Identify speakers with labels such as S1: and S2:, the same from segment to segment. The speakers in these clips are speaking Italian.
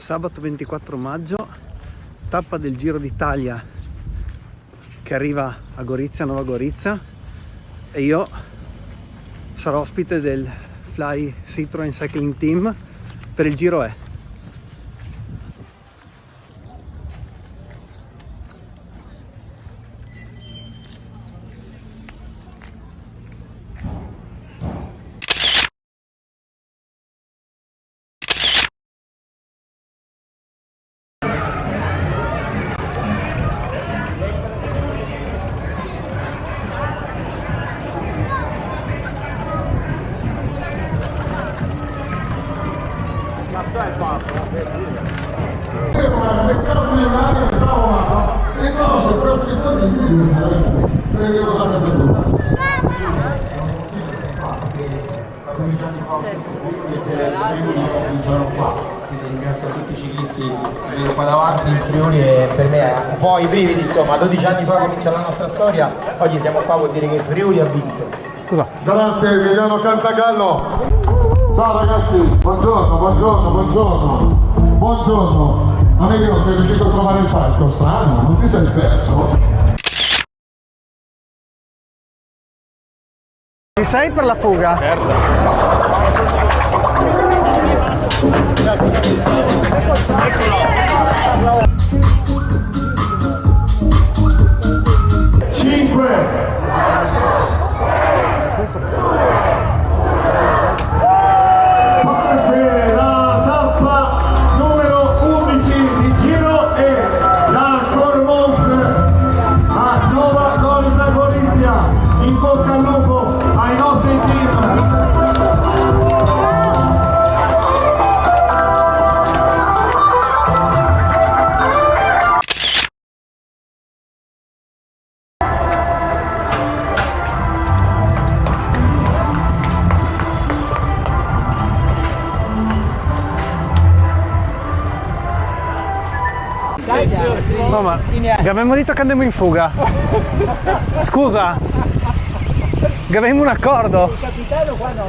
S1: sabato 24 maggio, tappa del Giro d'Italia che arriva a Gorizia, Nova Gorizia, e io sarò ospite del Fly Citroen Cycling Team per il Giro E.
S2: Ringrazio tutti i ciclisti qua davanti in Friuli e per me un po' i brividi, insomma, 12 anni fa comincia la nostra storia, oggi siamo qua, vuol dire che il Friuli ha vinto.
S1: Scusa.
S3: Grazie Emiliano Cantagallo. Ciao ragazzi, buongiorno, buongiorno, buongiorno. Buongiorno. Amico, sei riuscito a trovare il palco? Strano, non ti sei perso?
S1: Ci sei per la fuga? Certo.
S3: 5 la tappa numero 11 di Giro E da Cormons a Nova Gorizia. In bocca al lupo ai nostri team.
S1: No, ma vi abbiamo detto che andiamo in fuga. Scusa, che avevamo un accordo.
S4: Il capitano qua no,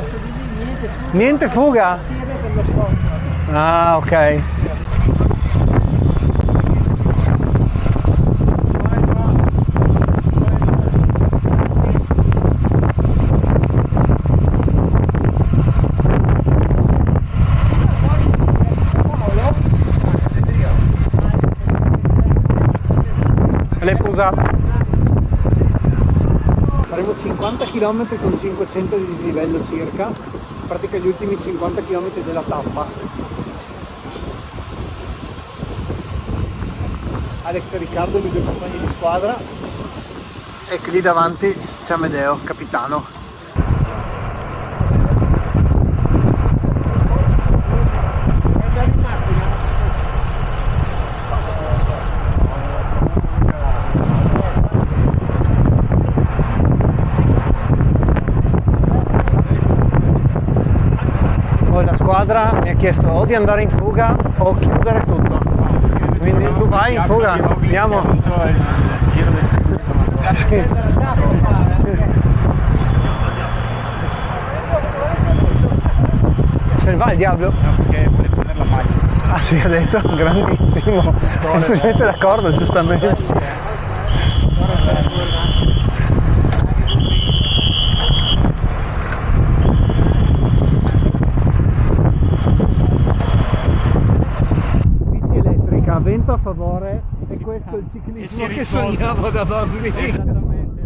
S1: Niente fuga?
S4: sì, è per lo sponsor.
S1: Ah, ok. L'hai usato? Faremo 50 km con 500 di dislivello circa, in pratica gli ultimi 50 km della tappa. Alex e Riccardo, i due compagni di squadra, e lì davanti c'è Amedeo, capitano. Mi ha chiesto o di andare in fuga o chiudere tutto, quindi tu vai in fuga, andiamo. Sì. Se ne va il diavolo? No, perché vuole prendere la maglia. Ah sì, ha detto, grandissimo. Adesso siete d'accordo, giustamente. Vento a favore, e questo è il ciclismo che sognavo da bambini. Esattamente.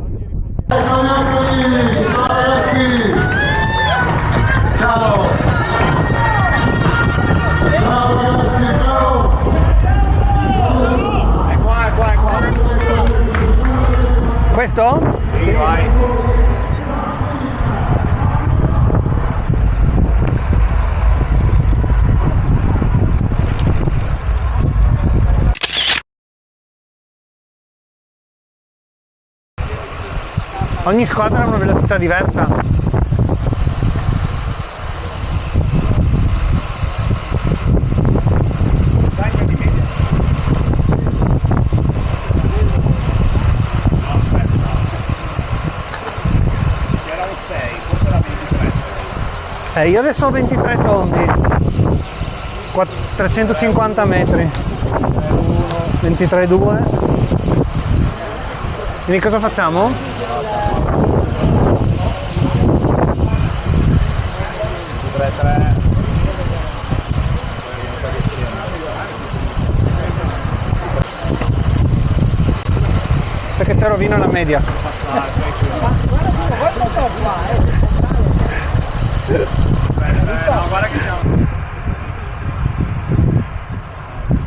S3: Ciao ragazzi! Ciao! Ciao ragazzi, ciao!
S2: È qua.
S1: Questo?
S2: Sì, vai.
S1: Ogni squadra ha una velocità diversa. Io adesso ho 23 tondi. 350 metri. 23,2. Quindi cosa facciamo? Perché te rovina la media.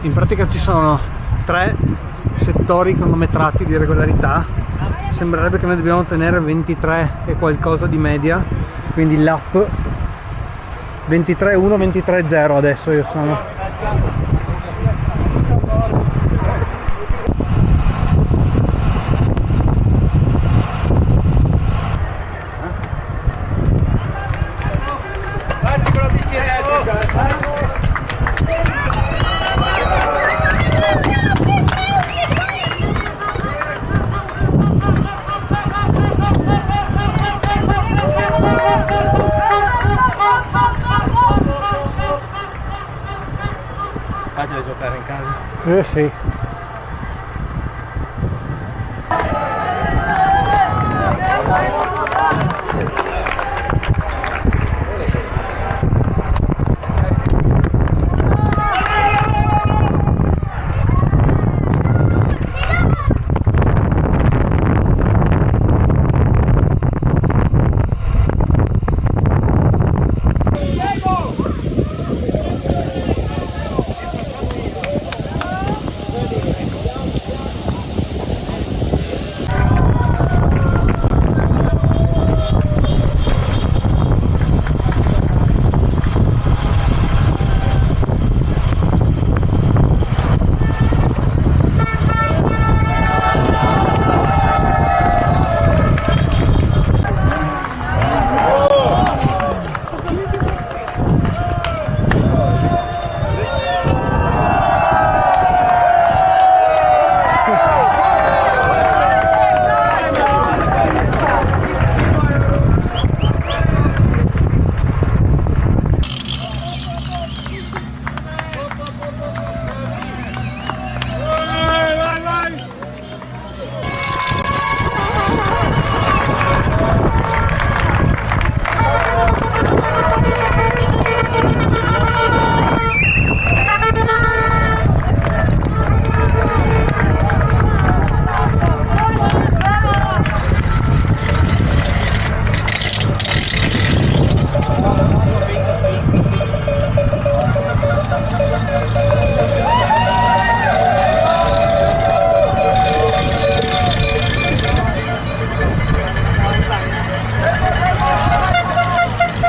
S1: In pratica ci sono 3 settori cronometrati di regolarità. Sembrerebbe che noi dobbiamo ottenere 23 e qualcosa di media, quindi lap 23,1, 23,0 adesso io sono.
S2: Facile giocare in casa.
S1: Sì.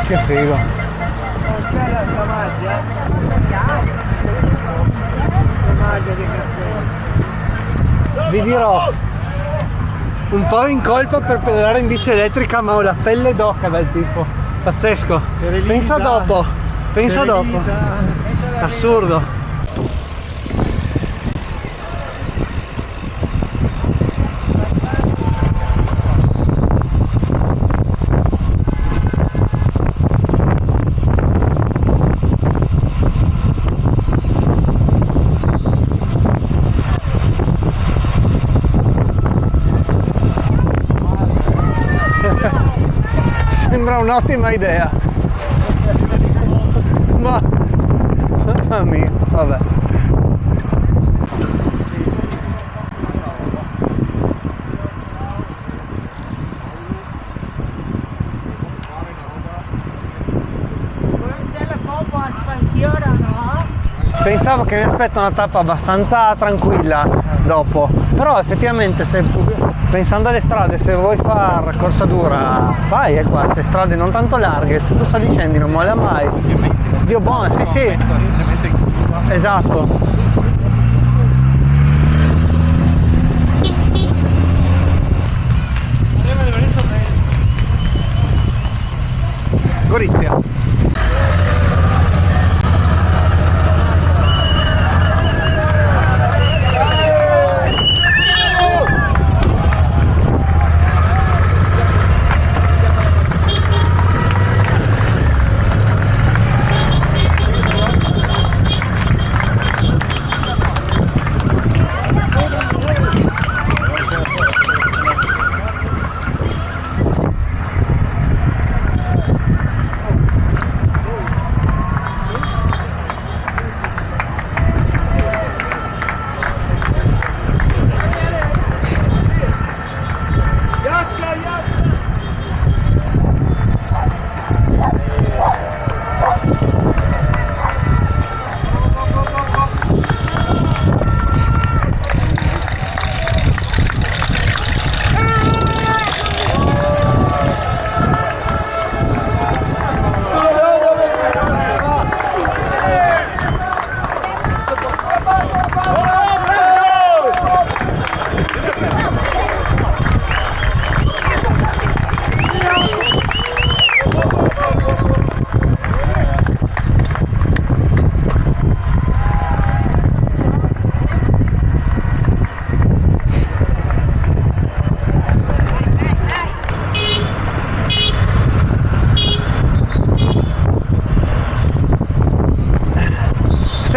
S1: Che figo.
S4: Non c'è la Scamaggia? Scamaggia di caffè.
S1: Vi dirò, un po' in colpa per pedalare in bici elettrica, ma ho la pelle d'oca dal tipo. Pazzesco. Pensa dopo. Pensa dopo. Assurdo. Sembra un'ottima idea. Ma mamma mia, vabbè.
S4: Questa è la coppa asfaltiera, no?
S1: Pensavo che mi aspetta una tappa abbastanza tranquilla dopo, però effettivamente pensando alle strade, se vuoi fare corsa dura, vai, è qua, c'è strade non tanto larghe, tutto saliscendi, non molla mai. Dio buono, sì sì, esatto. Gorizia.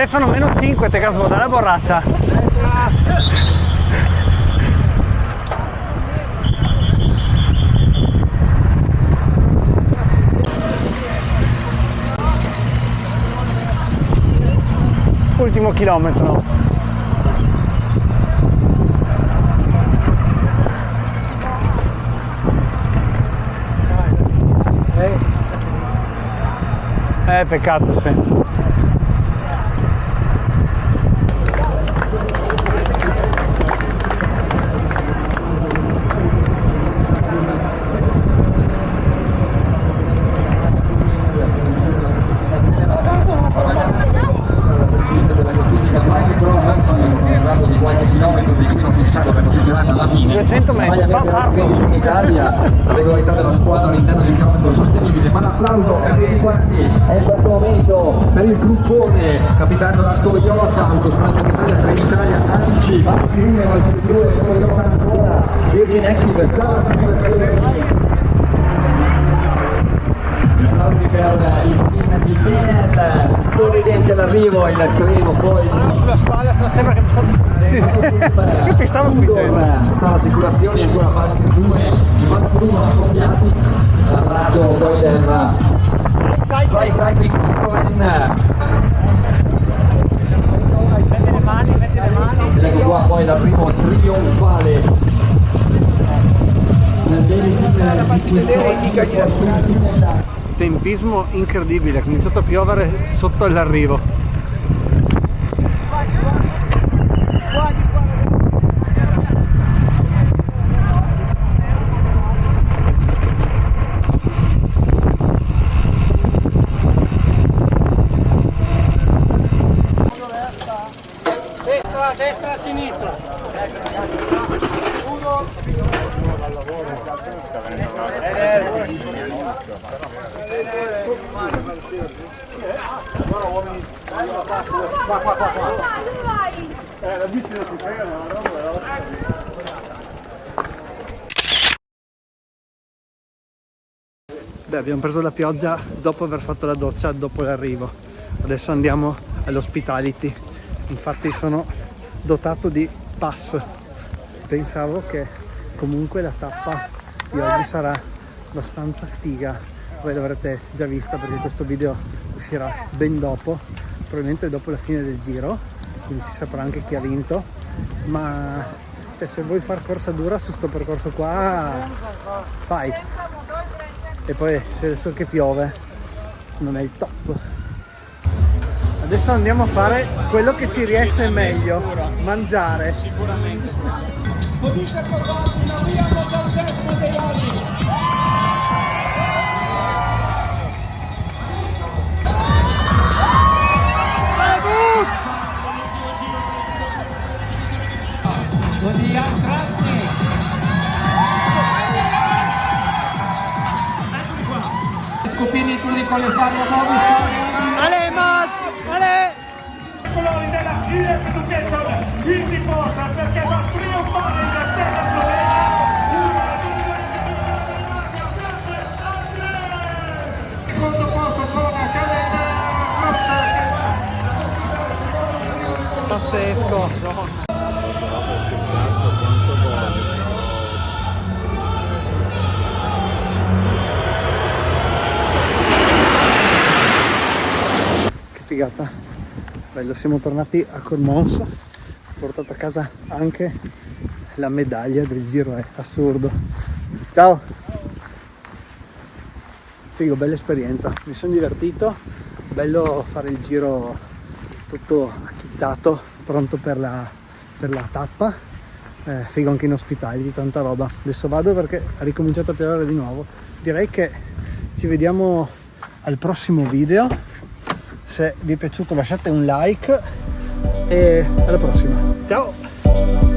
S1: Stefano meno 5, te caso dalla borraccia. Ultimo chilometro. Peccato, sì.
S5: Di qualche chilometro vicino fissato per considerare alla fine
S1: 200 metri, fa farlo
S5: in Italia, la regolarità della squadra all'interno del campo sostenibile, ma l'applauso è per i quarti, è in questo momento per il gruppone capitato da Toyota, Autostrada d'Italia, Trenitalia, Anci, Valsi 1, Valsi 2, Toyota ancora, Virgin Active, applausi per il team di Benel, sorridente all'arrivo, il treno poi
S1: sulla spalla, sembra che mi sono... Sì, sì. Ti stavo sentendo.
S5: Sono assicurazioni ancora Valsi 2, i Valsi 1 accoppiati al raso poi del Fly Cycling Citroën.
S4: Metti le mani.
S5: Ecco qua poi l'arrivo trionfale
S1: Tempismo incredibile, è cominciato a piovere sotto all'arrivo.
S4: Destra, sinistra.
S3: La bici non si frega, ma la roba
S1: Beh, abbiamo preso la pioggia dopo aver fatto la doccia, dopo l'arrivo. Adesso andiamo all'hospitality. Infatti sono dotato di pass. Pensavo che comunque la tappa di oggi sarà abbastanza figa. Voi l'avrete già vista perché questo video uscirà ben dopo, probabilmente dopo la fine del giro, quindi si saprà anche chi ha vinto. Ma cioè, se vuoi far corsa dura su sto percorso qua, fai. E poi se adesso che piove non è il top. Adesso andiamo a fare quello che ci riesce meglio, mangiare.
S2: Scopini tu di Colesario Movistar.
S1: Ale, Matt! Ale!
S3: colori della IF Education, Easy Poster perché va a trionfare in terra slovena. Secondo posto con Kellen Cross.
S1: Pazzesco! Figata, bello, siamo tornati a Cormons, ho portato a casa anche la medaglia del giro, è assurdo. Ciao, figo, bella esperienza, mi sono divertito, bello fare il giro tutto acchittato, pronto per la tappa, figo anche in ospitali, tanta roba. Adesso vado perché ha ricominciato a piovere di nuovo. Direi che ci vediamo al prossimo video. Se vi è piaciuto lasciate un like e alla prossima. Ciao!